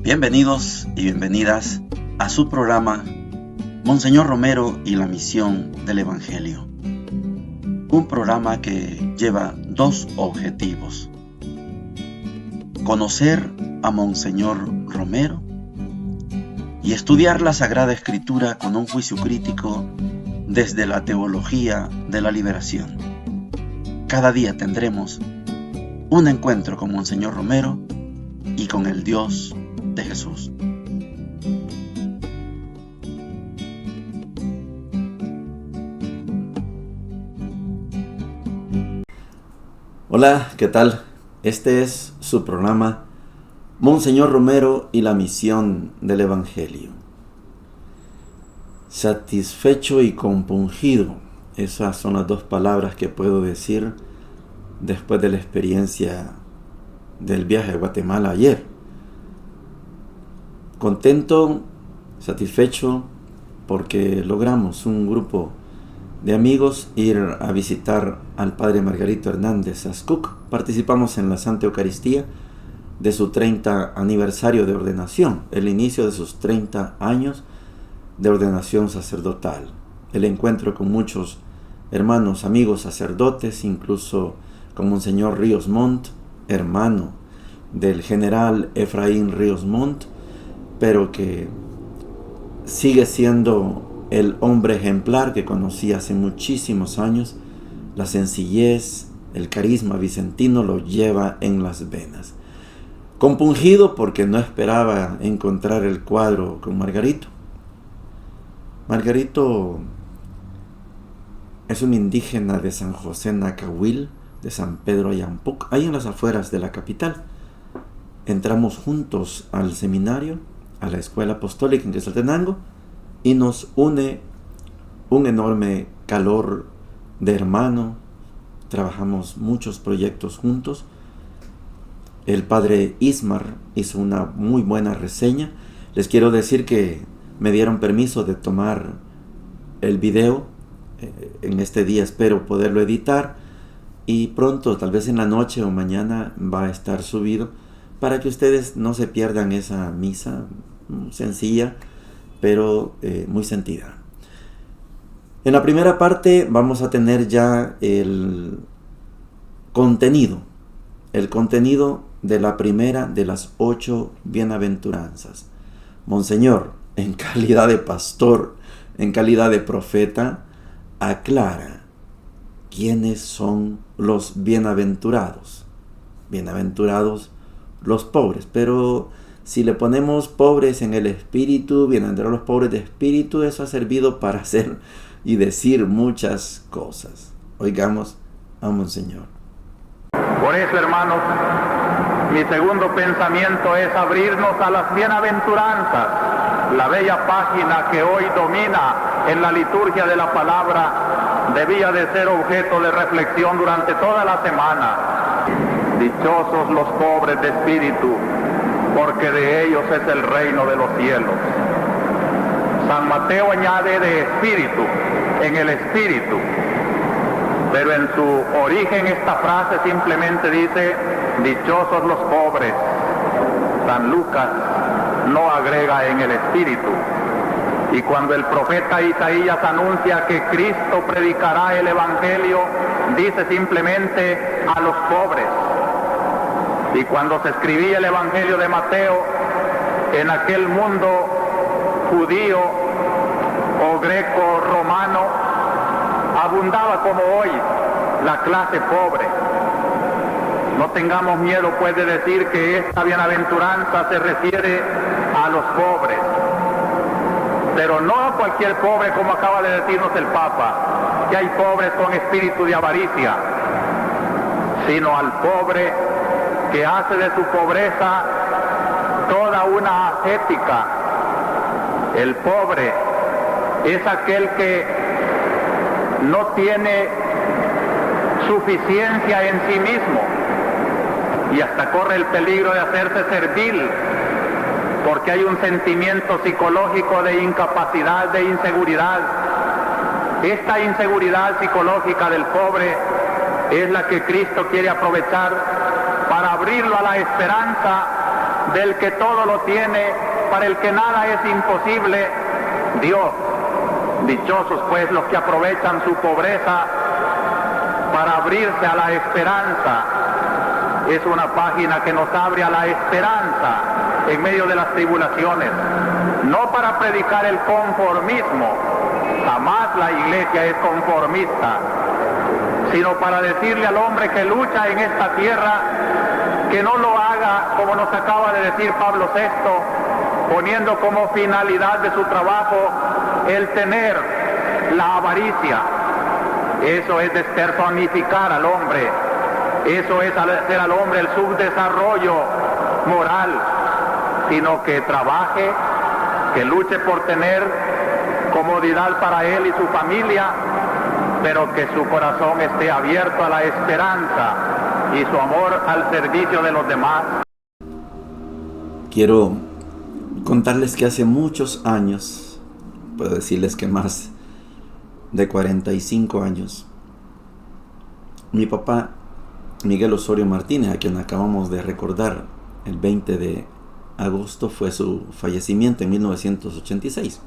Bienvenidos y bienvenidas a su programa Monseñor Romero y la misión del Evangelio. Un programa que lleva dos objetivos: conocer a Monseñor Romero y estudiar la Sagrada Escritura con un juicio crítico desde la teología de la liberación. Cada día tendremos un encuentro con Monseñor Romero y con el Dios de Jesús. Hola, ¿qué tal? Este es su programa Monseñor Romero y la misión del Evangelio. Satisfecho y compungido, esas son las dos palabras que puedo decir después de la experiencia del viaje a Guatemala ayer. Contento, satisfecho, porque logramos un grupo de amigos ir a visitar al Padre Margarito Hernández Ascuc. Participamos en la Santa Eucaristía de su 30 aniversario de ordenación, el inicio de sus 30 años de ordenación sacerdotal. El encuentro con muchos hermanos, amigos sacerdotes, incluso con Monseñor Ríos Montt, hermano del general Efraín Ríos Montt, pero que sigue siendo el hombre ejemplar que conocí hace muchísimos años. La sencillez, el carisma vicentino lo lleva en las venas. Compungido porque no esperaba encontrar el cuadro con Margarito. Margarito es un indígena de San José Nacahuil, de San Pedro Ayampuc, ahí en las afueras de la capital. Entramos juntos al seminario, a la escuela apostólica en Quetzaltenango, y nos une un enorme calor de hermano. Trabajamos muchos proyectos juntos. El padre Ismar hizo una muy buena reseña. Les quiero decir que me dieron permiso de tomar el video. En este día espero poderlo editar y pronto, tal vez en la noche o mañana, va a estar subido para que ustedes no se pierdan esa misa sencilla, pero muy sentida. En la primera parte vamos a tener ya el contenido de la primera de las 8 bienaventuranzas. Monseñor, en calidad de pastor, en calidad de profeta, aclara quiénes son los bienaventurados. Bienaventurados los pobres, pero si le ponemos pobres en el espíritu, bienaventurados los pobres de espíritu, eso ha servido para hacer y decir muchas cosas. Oigamos a Monseñor. Por eso, hermanos, mi segundo pensamiento es abrirnos a las bienaventuranzas, la bella página que hoy domina en la liturgia de la palabra. Debía de ser objeto de reflexión durante toda la semana. Dichosos los pobres de espíritu, porque de ellos es el reino de los cielos. San Mateo añade de espíritu, en el espíritu, pero en su origen esta frase simplemente dice dichosos los pobres. San Lucas no agrega en el espíritu. Y cuando el profeta Isaías anuncia que Cristo predicará el Evangelio, dice simplemente a los pobres. Y cuando se escribía el Evangelio de Mateo, en aquel mundo judío o greco-romano, abundaba como hoy la clase pobre. No tengamos miedo, pues, de decir que esta bienaventuranza se refiere a los pobres. Pero no a cualquier pobre, como acaba de decirnos el Papa, que hay pobres con espíritu de avaricia, sino al pobre que hace de su pobreza toda una ascética. El pobre es aquel que no tiene suficiencia en sí mismo y hasta corre el peligro de hacerse servil, porque hay un sentimiento psicológico de incapacidad, de inseguridad. Esta inseguridad psicológica del pobre es la que Cristo quiere aprovechar para abrirlo a la esperanza del que todo lo tiene, para el que nada es imposible, Dios. Dichosos pues los que aprovechan su pobreza para abrirse a la esperanza. Es una página que nos abre a la esperanza en medio de las tribulaciones, no para predicar el conformismo, jamás la iglesia es conformista, sino para decirle al hombre que lucha en esta tierra que no lo haga, como nos acaba de decir Pablo VI, poniendo como finalidad de su trabajo el tener la avaricia. Eso es despersonificar al hombre, eso es hacer al hombre el subdesarrollo moral, sino que trabaje, que luche por tener comodidad para él y su familia, pero que su corazón esté abierto a la esperanza y su amor al servicio de los demás. Quiero contarles que hace muchos años, puedo decirles que más de 45 años, mi papá, Miguel Osorio Martínez, a quien acabamos de recordar, el 20 de agosto fue su fallecimiento en 1986.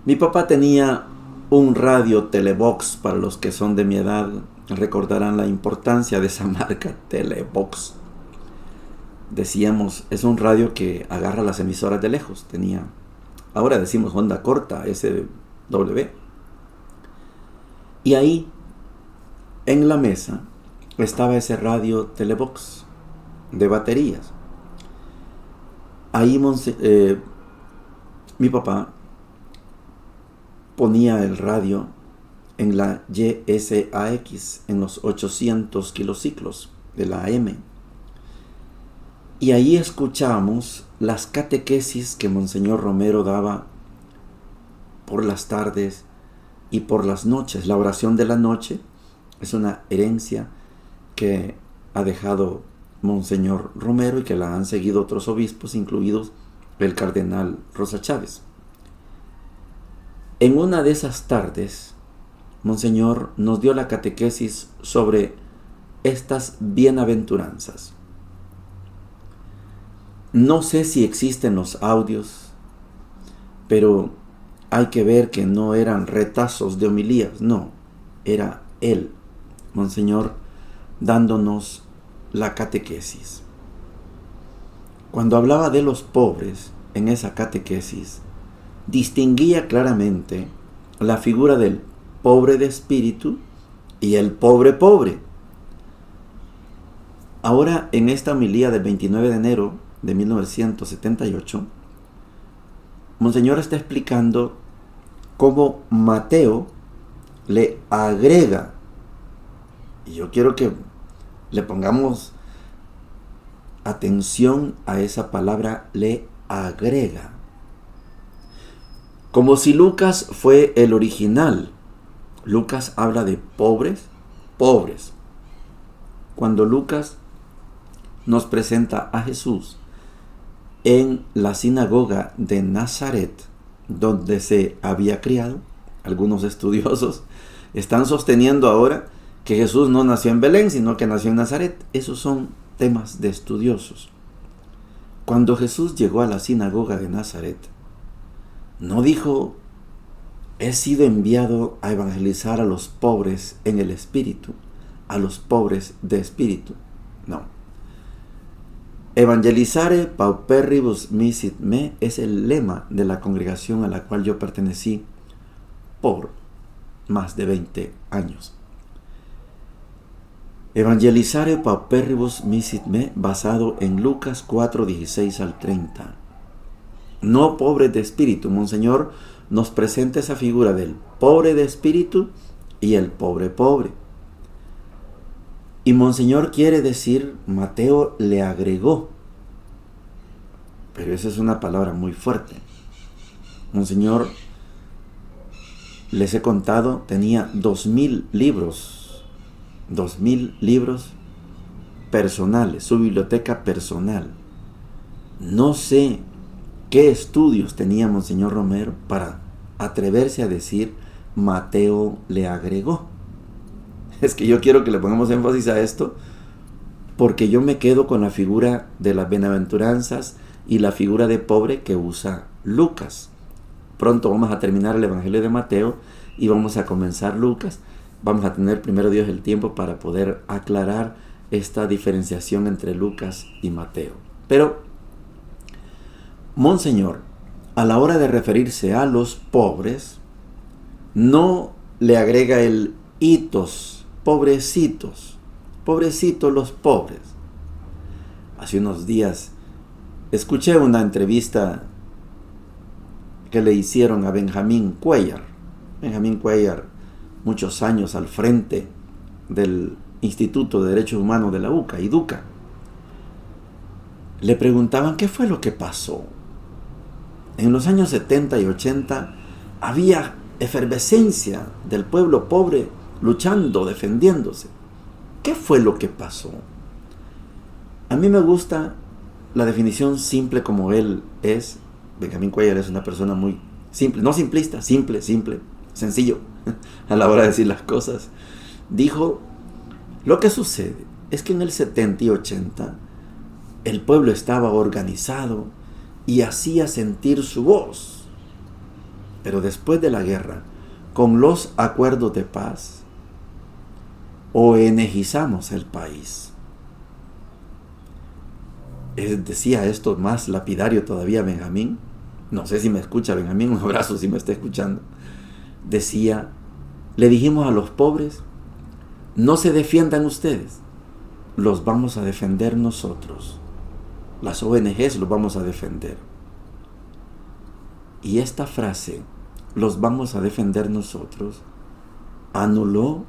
Mi papá tenía un radio Telebox. Para los que son de mi edad recordarán la importancia de esa marca, Telebox. Decíamos, es un radio que agarra las emisoras de lejos. Tenía, ahora decimos onda corta, SW. Y ahí, en la mesa, estaba ese radio Telebox de baterías. Ahí mi papá ponía el radio en la YSAX, en los 800 kilociclos de la AM. Y ahí escuchamos las catequesis que Monseñor Romero daba por las tardes y por las noches. La oración de la noche es una herencia que ha dejado Monseñor Romero y que la han seguido otros obispos, incluidos el cardenal Rosa Chávez. En una de esas tardes, Monseñor nos dio la catequesis sobre estas bienaventuranzas. No sé si existen los audios, pero hay que ver que no eran retazos de homilías, no, era él, Monseñor, dándonos la catequesis. Cuando hablaba de los pobres en esa catequesis, distinguía claramente la figura del pobre de espíritu y el pobre pobre. Ahora, en esta homilía del 29 de enero de 1978, Monseñor está explicando cómo Mateo le agrega, y yo quiero que le pongamos atención a esa palabra, le agrega. Como si Lucas fue el original. Lucas habla de pobres, pobres. Cuando Lucas nos presenta a Jesús en la sinagoga de Nazaret, donde se había criado, algunos estudiosos están sosteniendo ahora que Jesús no nació en Belén, sino que nació en Nazaret. Esos son temas de estudiosos. Cuando Jesús llegó a la sinagoga de Nazaret, no dijo, he sido enviado a evangelizar a los pobres en el espíritu, a los pobres de espíritu. No. Evangelizare pauperibus misit me es el lema de la congregación a la cual yo pertenecí por más de 20 años. Evangelizare pauperibus misit me, basado en Lucas 4, 16 al 30. No pobres de espíritu. Monseñor nos presenta esa figura del pobre de espíritu y el pobre pobre. Y Monseñor quiere decir, Mateo le agregó. Pero esa es una palabra muy fuerte. Monseñor, les he contado, tenía 2000 libros. 2000 libros personales, su biblioteca personal. No sé qué estudios tenía Monseñor Romero para atreverse a decir, Mateo le agregó. Es que yo quiero que le pongamos énfasis a esto, porque yo me quedo con la figura de las bienaventuranzas y la figura de pobre que usa Lucas. Pronto vamos a terminar el Evangelio de Mateo y vamos a comenzar Lucas. Vamos a tener primero Dios el tiempo para poder aclarar esta diferenciación entre Lucas y Mateo. Pero Monseñor, a la hora de referirse a los pobres, no le agrega el hitos, pobrecitos los pobres. Hace unos días escuché una entrevista que le hicieron a Benjamín Cuellar. Benjamín Cuellar, muchos años al frente del Instituto de Derechos Humanos de la UCA, IDUCA. Le preguntaban qué fue lo que pasó. En los años 70 y 80 había efervescencia del pueblo pobre luchando, defendiéndose. ¿Qué fue lo que pasó? A mí me gusta la definición simple como él es. Benjamín Cuellar es una persona muy simple, no simplista, simple, sencillo a la hora de decir las cosas. Dijo, lo que sucede es que en el 70 y 80 el pueblo estaba organizado y hacía sentir su voz. Pero después de la guerra, con los acuerdos de paz, ONGizamos el país. Decía esto más lapidario todavía Benjamín. No sé si me escucha Benjamín, un abrazo si me está escuchando. Decía, le dijimos a los pobres, no se defiendan ustedes, los vamos a defender nosotros. Las ONGs los vamos a defender. Y esta frase, los vamos a defender nosotros, anuló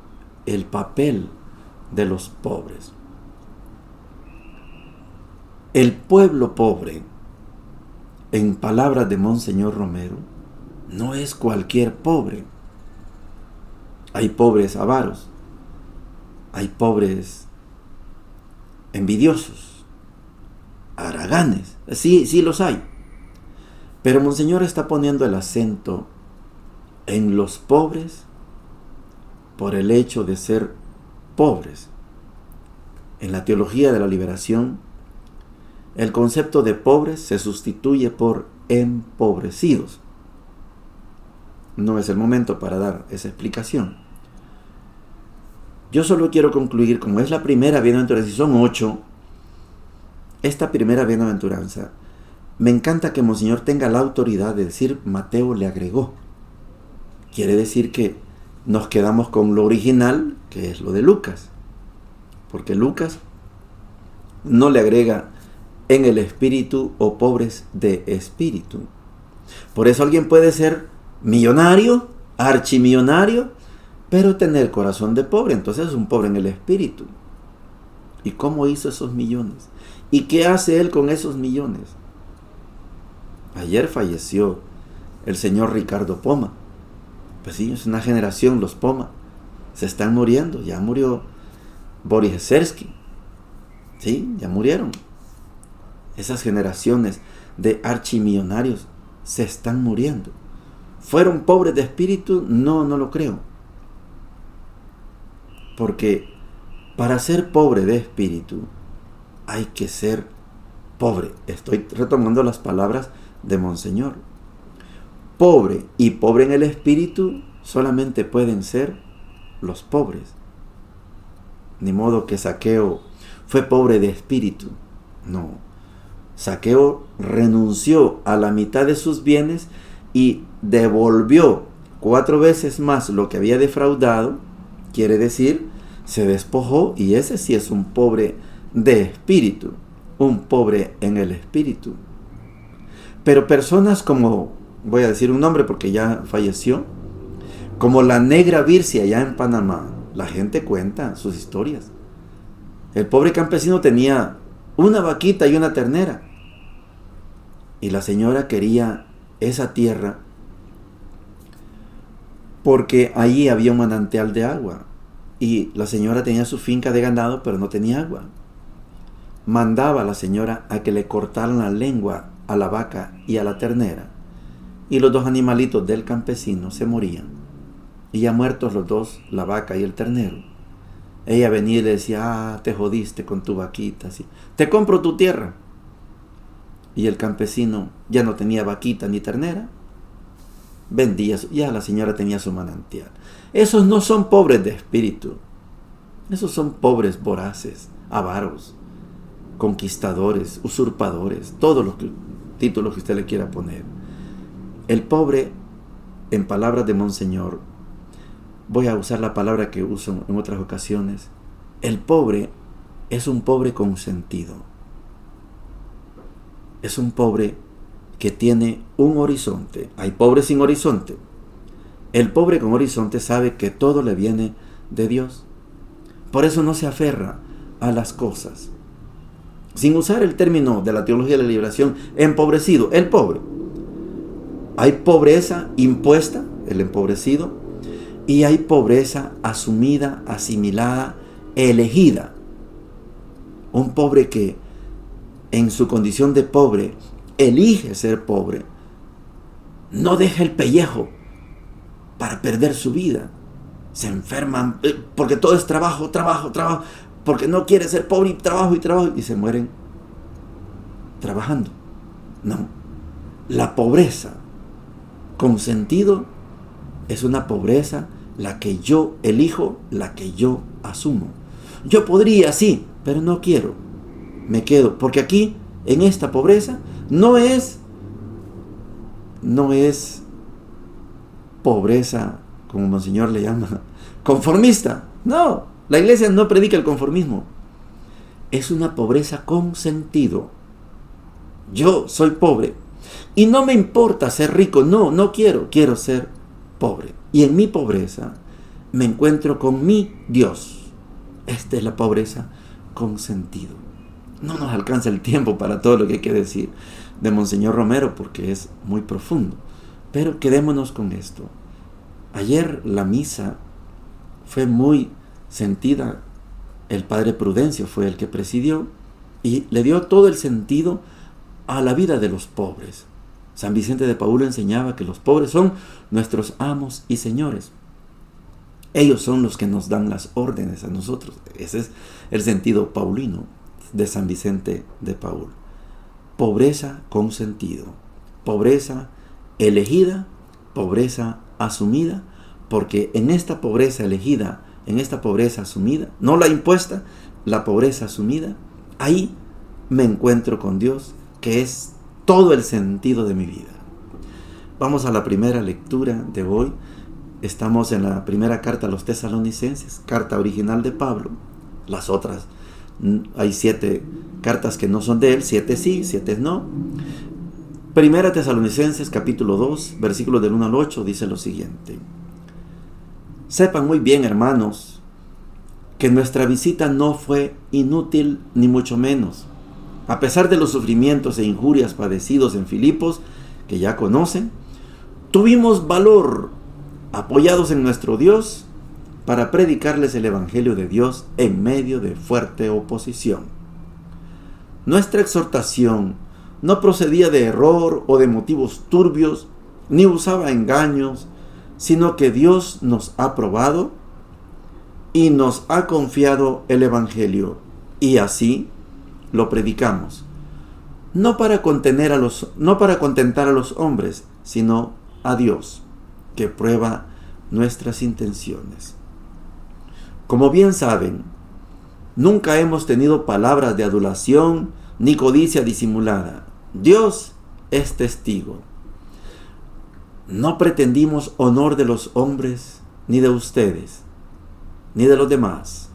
el papel de los pobres. El pueblo pobre, en palabras de Monseñor Romero, no es cualquier pobre. Hay pobres avaros, hay pobres envidiosos, haraganes, sí los hay. Pero Monseñor está poniendo el acento en los pobres por el hecho de ser pobres. En la teología de la liberación, el concepto de pobres se sustituye por empobrecidos. No es el momento para dar esa explicación. Yo solo quiero concluir, como es la primera bienaventuranza, y son 8, esta primera bienaventuranza, me encanta que Monseñor tenga la autoridad de decir, Mateo le agregó. Quiere decir que nos quedamos con lo original, que es lo de Lucas. Porque Lucas no le agrega en el espíritu o pobres de espíritu. Por eso alguien puede ser millonario, archimillonario, pero tener corazón de pobre. Entonces es un pobre en el espíritu. ¿Y cómo hizo esos millones? ¿Y qué hace él con esos millones? Ayer falleció el señor Ricardo Poma. Pues sí, es una generación, los Poma. Se están muriendo. Ya murió Boris Ezersky. Sí, ya murieron. Esas generaciones de archimillonarios se están muriendo. ¿Fueron pobres de espíritu? No lo creo. Porque para ser pobre de espíritu hay que ser pobre. Estoy retomando las palabras de Monseñor. Pobre y pobre en el espíritu solamente pueden ser los pobres. Ni modo que Zaqueo fue pobre de espíritu. No. Zaqueo renunció a la mitad de sus bienes y devolvió 4 veces más lo que había defraudado. Quiere decir, se despojó, y ese sí es un pobre de espíritu, un pobre en el espíritu. Pero personas como, voy a decir un nombre porque ya falleció, como la Negra Vircia allá en Panamá, la gente cuenta sus historias. El pobre campesino tenía una vaquita y una ternera, y la señora quería esa tierra porque allí había un manantial de agua, y la señora tenía su finca de ganado pero no tenía agua. Mandaba a la señora a que le cortaran la lengua a la vaca y a la ternera, y los 2 animalitos del campesino se morían, y ya muertos los 2, la vaca y el ternero, ella venía y le decía, te jodiste con tu vaquita, así, te compro tu tierra. Y el campesino ya no tenía vaquita ni ternera, vendía, ya la señora tenía su manantial. Esos no son pobres de espíritu, esos son pobres voraces, avaros, conquistadores, usurpadores, todos los títulos que usted le quiera poner. El pobre, en palabras de Monseñor, voy a usar la palabra que uso en otras ocasiones, el pobre es un pobre con sentido. Es un pobre que tiene un horizonte. Hay pobres sin horizonte. El pobre con horizonte sabe que todo le viene de Dios. Por eso no se aferra a las cosas. Sin usar el término de la teología de la liberación, empobrecido, el pobre. Hay pobreza impuesta, el empobrecido, y hay pobreza asumida, asimilada, elegida. Un pobre que en su condición de pobre elige ser pobre, no deja el pellejo para perder su vida. Se enferman porque todo es trabajo, porque no quiere ser pobre y trabajo y se mueren trabajando. No, la pobreza con sentido es una pobreza la que yo elijo, la que yo asumo. Yo podría, sí, pero no quiero. Me quedo, porque aquí, en esta pobreza, no es pobreza, como Monseñor le llama, conformista. No, la iglesia no predica el conformismo. Es una pobreza con sentido. Yo soy pobre y no me importa ser rico. No quiero ser pobre. Y en mi pobreza me encuentro con mi Dios. Esta es la pobreza con sentido. No nos alcanza el tiempo para todo lo que hay que decir de Monseñor Romero porque es muy profundo. Pero quedémonos con esto. Ayer la misa fue muy sentida. El Padre Prudencio fue el que presidió y le dio todo el sentido a la vida de los pobres. San Vicente de Paúl enseñaba que los pobres son nuestros amos y señores. Ellos son los que nos dan las órdenes a nosotros. Ese es el sentido paulino de San Vicente de Paúl. Pobreza con sentido. Pobreza elegida, pobreza asumida, porque en esta pobreza elegida, en esta pobreza asumida, no la impuesta, la pobreza asumida, ahí me encuentro con Dios, que es todo el sentido de mi vida. Vamos a la primera lectura de hoy. Estamos en la primera carta a los Tesalonicenses, carta original de Pablo. Las otras, hay 7 cartas que no son de él, 7 sí, 7 no. Primera Tesalonicenses, capítulo 2, versículos del 1 al 8, dice lo siguiente. Sepan muy bien, hermanos, que nuestra visita no fue inútil ni mucho menos. A pesar de los sufrimientos e injurias padecidos en Filipos, que ya conocen, tuvimos valor, apoyados en nuestro Dios, para predicarles el Evangelio de Dios en medio de fuerte oposición. Nuestra exhortación no procedía de error o de motivos turbios, ni usaba engaños, sino que Dios nos ha probado y nos ha confiado el Evangelio, y así lo predicamos, no para contentar a los hombres, sino a Dios, que prueba nuestras intenciones. Como bien saben, nunca hemos tenido palabras de adulación ni codicia disimulada. Dios es testigo. No pretendimos honor de los hombres, ni de ustedes, ni de los demás,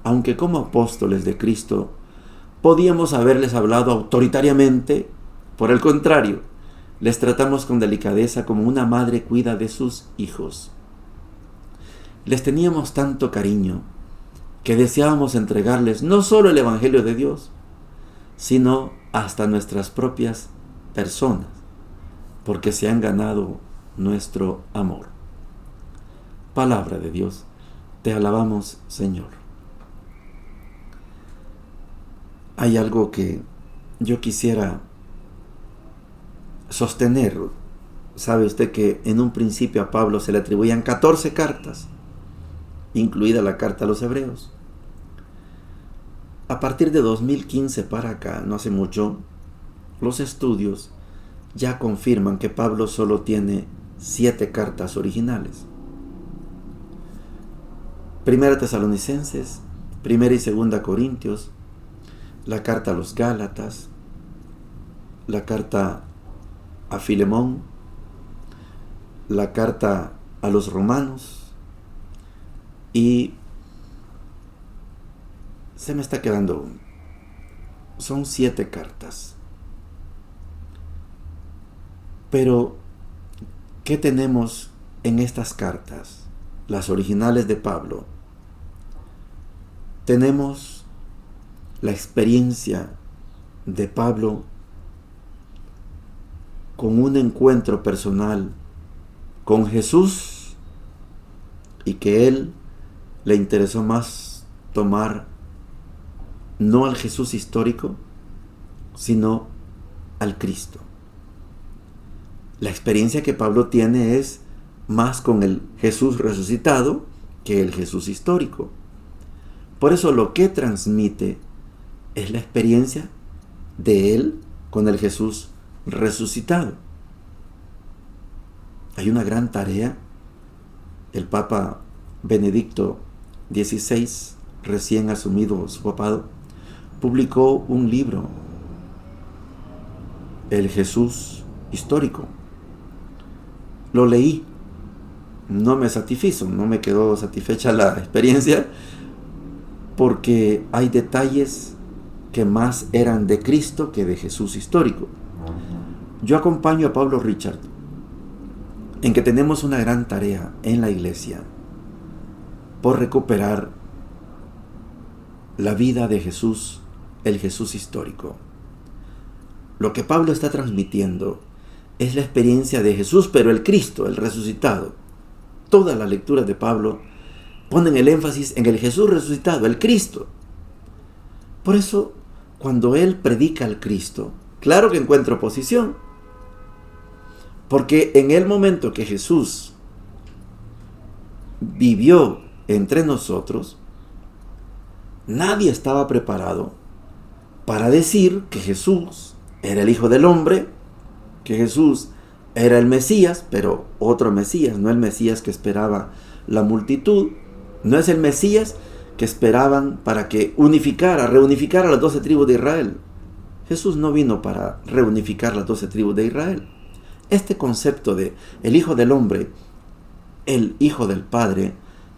aunque como apóstoles de Cristo podíamos haberles hablado autoritariamente. Por el contrario, les tratamos con delicadeza como una madre cuida de sus hijos. Les teníamos tanto cariño que deseábamos entregarles no solo el Evangelio de Dios, sino hasta nuestras propias personas, porque se han ganado nuestro amor. Palabra de Dios, te alabamos, Señor. Hay algo que yo quisiera sostener. Sabe usted que en un principio a Pablo se le atribuían 14 cartas. incluida la carta a los hebreos. A partir de 2015 para acá, no hace mucho, los estudios ya confirman que Pablo solo tiene 7 cartas originales. Primera Tesalonicenses, Primera y Segunda Corintios, la carta a los Gálatas, la carta a Filemón, la carta a los Romanos, y se me está quedando uno. Son 7 cartas. Pero, ¿qué tenemos en estas cartas? Las originales de Pablo. Tenemos la experiencia de Pablo con un encuentro personal con Jesús, y que él le interesó más tomar no al Jesús histórico, sino al Cristo. La experiencia que Pablo tiene es más con el Jesús resucitado que el Jesús histórico. Por eso lo que transmite es la experiencia de él con el Jesús resucitado. Hay una gran tarea. El Papa Benedicto XVI, recién asumido su papado, publicó un libro, El Jesús histórico. Lo leí, no me satisfizo, no me quedó satisfecha la experiencia, porque hay detalles que más eran de Cristo que de Jesús histórico. Yo acompaño a Pablo Richard en que tenemos una gran tarea en la iglesia por recuperar la vida de Jesús, el Jesús histórico. Lo que Pablo está transmitiendo es la experiencia de Jesús, pero el Cristo, el resucitado. Todas las lecturas de Pablo ponen el énfasis en el Jesús resucitado, el Cristo. Por eso, cuando él predica al Cristo, claro que encuentra oposición. Porque en el momento que Jesús vivió entre nosotros, nadie estaba preparado para decir que Jesús era el Hijo del Hombre, que Jesús era el Mesías, pero otro Mesías, no el Mesías que esperaba la multitud, no es el Mesías que esperaban para que reunificara las 12 tribus de Israel. Jesús no vino para reunificar las 12 tribus de Israel. Este concepto de el Hijo del Hombre, el Hijo del Padre,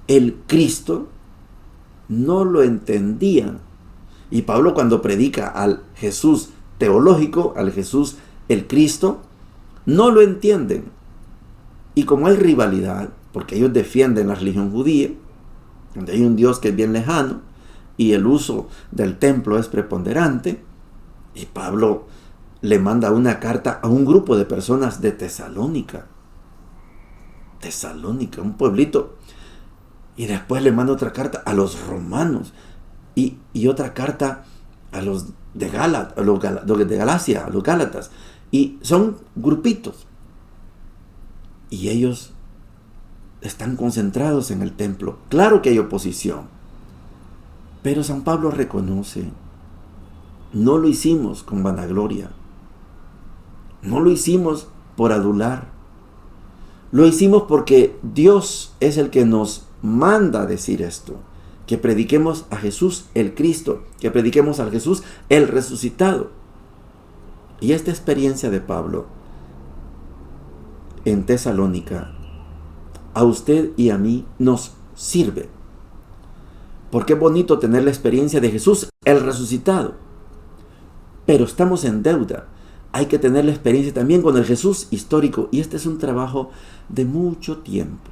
el Cristo, no lo entendían. Y Pablo, cuando predica al Jesús teológico, al Jesús el Cristo, no lo entienden. Y como hay rivalidad, porque ellos defienden la religión judía, donde hay un Dios que es bien lejano y el uso del templo es preponderante, y Pablo le manda una carta a un grupo de personas de Tesalónica, un pueblito, y después le manda otra carta a los romanos y otra carta a los de Galacia, a los Gálatas, y son grupitos, y ellos están concentrados en el templo. Claro que hay oposición, pero San Pablo reconoce: no lo hicimos con vanagloria, no lo hicimos por adular, lo hicimos porque Dios es el que nos manda a decir esto, que prediquemos a Jesús el Cristo, que prediquemos al Jesús el resucitado. Y esta experiencia de Pablo en Tesalónica, a usted y a mí nos sirve, porque es bonito tener la experiencia de Jesús el resucitado, pero estamos en deuda. Hay que tener la experiencia también con el Jesús histórico, y este es un trabajo de mucho tiempo.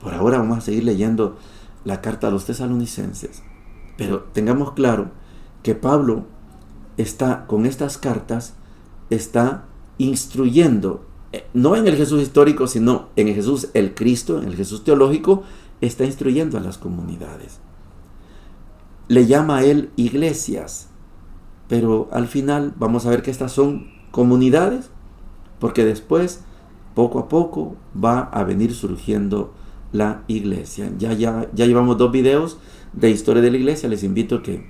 Por ahora vamos a seguir leyendo la carta a los tesalonicenses, pero tengamos claro que Pablo está con estas cartas, está instruyendo, no en el Jesús histórico, sino en el Jesús el Cristo, en el Jesús teológico, está instruyendo a las comunidades. Le llama a él iglesias, pero al final vamos a ver que estas son comunidades, porque después, poco a poco, va a venir surgiendo la iglesia. Ya llevamos 2 videos de historia de la iglesia. Les invito a que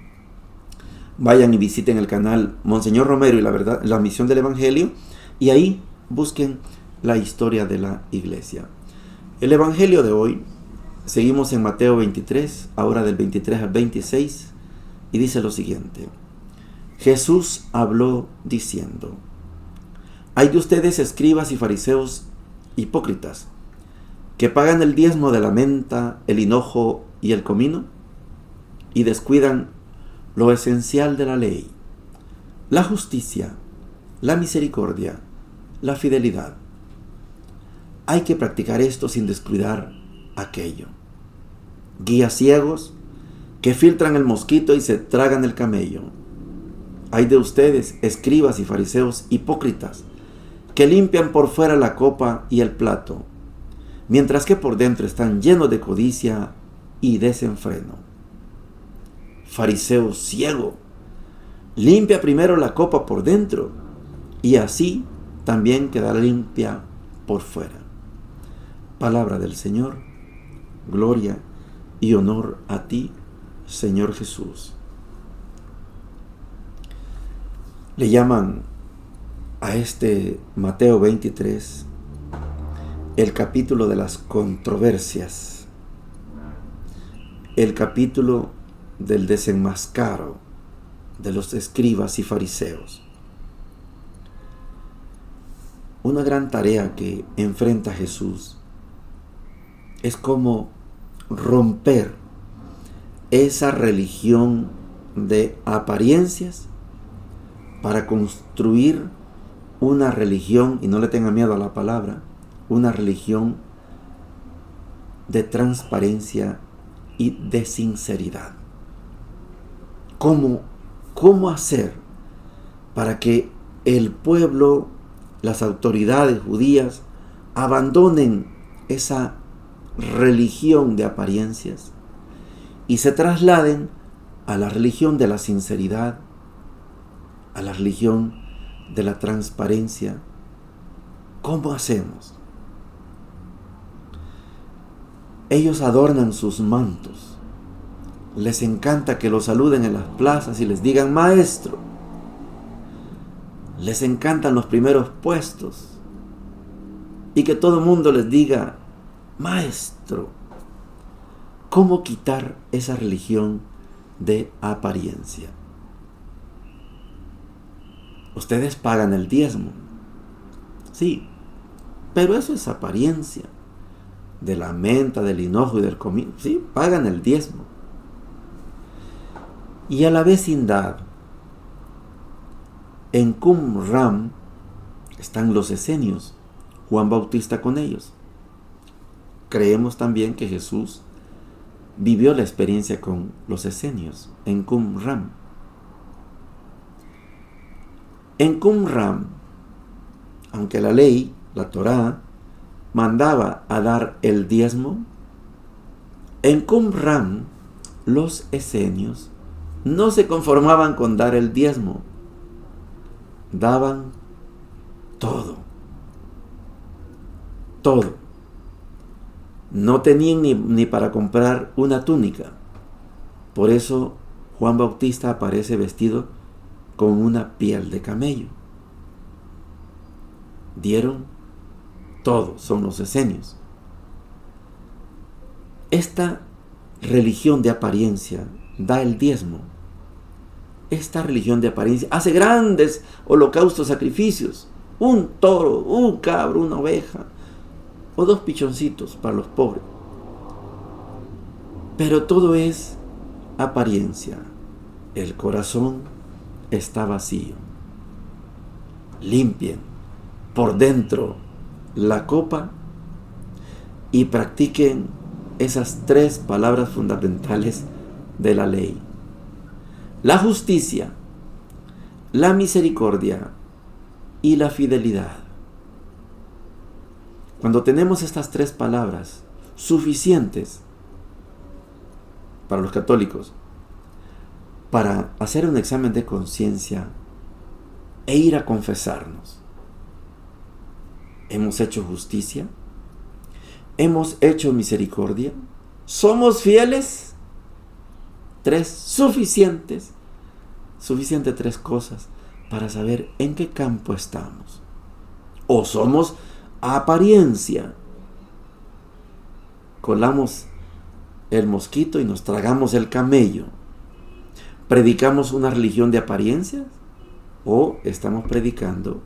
vayan y visiten el canal Monseñor Romero y la misión del Evangelio, y ahí busquen la historia de la iglesia. El Evangelio de hoy, seguimos en Mateo 23, ahora del 23 al 26, y dice lo siguiente: Jesús habló diciendo: Hay de ustedes, escribas y fariseos hipócritas, que pagan el diezmo de la menta, el hinojo y el comino, y descuidan lo esencial de la ley, la justicia, la misericordia, la fidelidad. Hay que practicar esto sin descuidar aquello. Guías ciegos que filtran el mosquito y se tragan el camello. Hay de ustedes, escribas y fariseos hipócritas, que limpian por fuera la copa y el plato, mientras que por dentro están llenos de codicia y desenfreno. Fariseo ciego, limpia primero la copa por dentro, y así también quedará limpia por fuera. Palabra del Señor. Gloria y honor a ti, Señor Jesús. Le llaman a este Mateo 23 el capítulo de las controversias, el capítulo del desenmascaro de los escribas y fariseos. Una gran tarea que enfrenta Jesús es cómo romper esa religión de apariencias para construir una religión, y no le tenga miedo a la palabra, una religión de transparencia y de sinceridad. ¿Cómo hacer para que el pueblo, las autoridades judías, abandonen esa religión de apariencias y se trasladen a la religión de la sinceridad, a la religión de la transparencia? ¿Cómo hacemos? Ellos adornan sus mantos. Les encanta que los saluden en las plazas y les digan maestro. Les encantan los primeros puestos y que todo el mundo les diga maestro. ¿Cómo quitar esa religión de apariencia? Ustedes pagan el diezmo. Sí, pero eso es apariencia. De la menta, del hinojo y del comino. Sí, pagan el diezmo. Y a la vecindad, en Qumran, están los esenios, Juan Bautista con ellos. Creemos también que Jesús vivió la experiencia con los esenios en Qumran. En Qumran, aunque la ley, la Torá, mandaba a dar el diezmo, en Qumran los esenios no se conformaban con dar el diezmo, daban todo. Todo. No tenían ni para comprar una túnica. Por eso Juan Bautista aparece vestido con una piel de camello. Dieron todo, son los esenios. Esta religión de apariencia da el diezmo. Esta religión de apariencia hace grandes holocaustos, sacrificios. Un toro, un cabro, una oveja o 2 pichoncitos para los pobres. Pero todo es apariencia. El corazón está vacío. Limpien por dentro la copa y practiquen esas 3 palabras fundamentales de la ley: la justicia, la misericordia y la fidelidad. Cuando tenemos estas 3 palabras suficientes para los católicos para hacer un examen de conciencia e ir a confesarnos, ¿hemos hecho justicia? ¿Hemos hecho misericordia? ¿Somos fieles? 3 suficiente 3 cosas para saber en qué campo estamos. O somos apariencia. Colamos el mosquito y nos tragamos el camello. ¿Predicamos una religión de apariencias? ¿O estamos predicando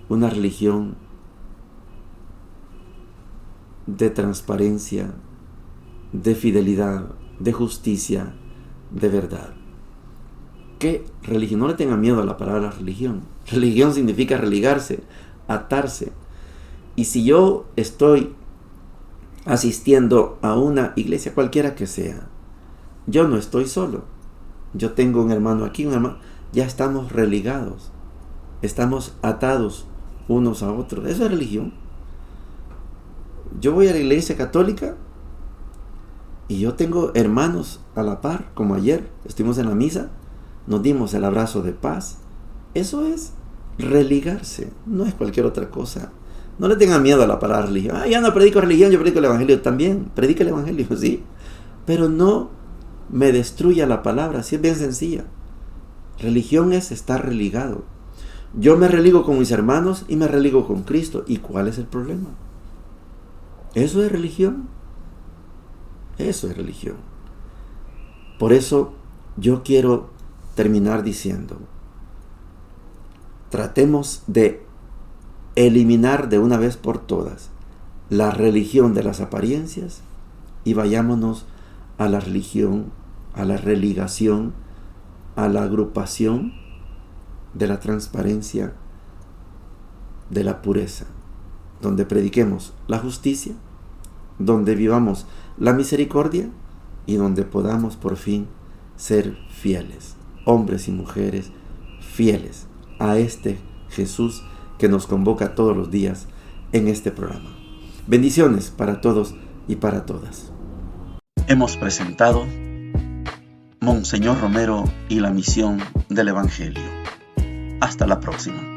una religión de transparencia, de fidelidad, de justicia, de verdad? ¿Qué religión? No le tengan miedo a la palabra religión. Religión significa religarse, atarse. Y si yo estoy asistiendo a una iglesia, cualquiera que sea, yo no estoy solo. Yo tengo un hermano aquí, un hermano. Ya estamos religados. Estamos atados unos a otros. Eso es religión. Yo voy a la iglesia católica y yo tengo hermanos a la par, como ayer estuvimos en la misa, nos dimos el abrazo de paz. Eso es religarse, no es cualquier otra cosa. No le tengan miedo a la palabra religión. Ya no predico religión, yo predico el evangelio también. Predica el evangelio, sí, pero no me destruya la palabra, así es bien sencilla. Religión es estar religado. Yo me religo con mis hermanos y me religo con Cristo. ¿Y cuál es el problema? ¿Eso es religión? Eso es religión. Por eso yo quiero terminar diciendo, tratemos de eliminar de una vez por todas la religión de las apariencias y vayámonos a la religión, a la religación, a la agrupación de la transparencia, de la pureza, donde prediquemos la justicia, donde vivamos la misericordia y donde podamos por fin ser fieles, hombres y mujeres fieles a este Jesús que nos convoca todos los días en este programa. Bendiciones para todos y para todas. Hemos presentado Monseñor Romero y la misión del Evangelio. Hasta la próxima.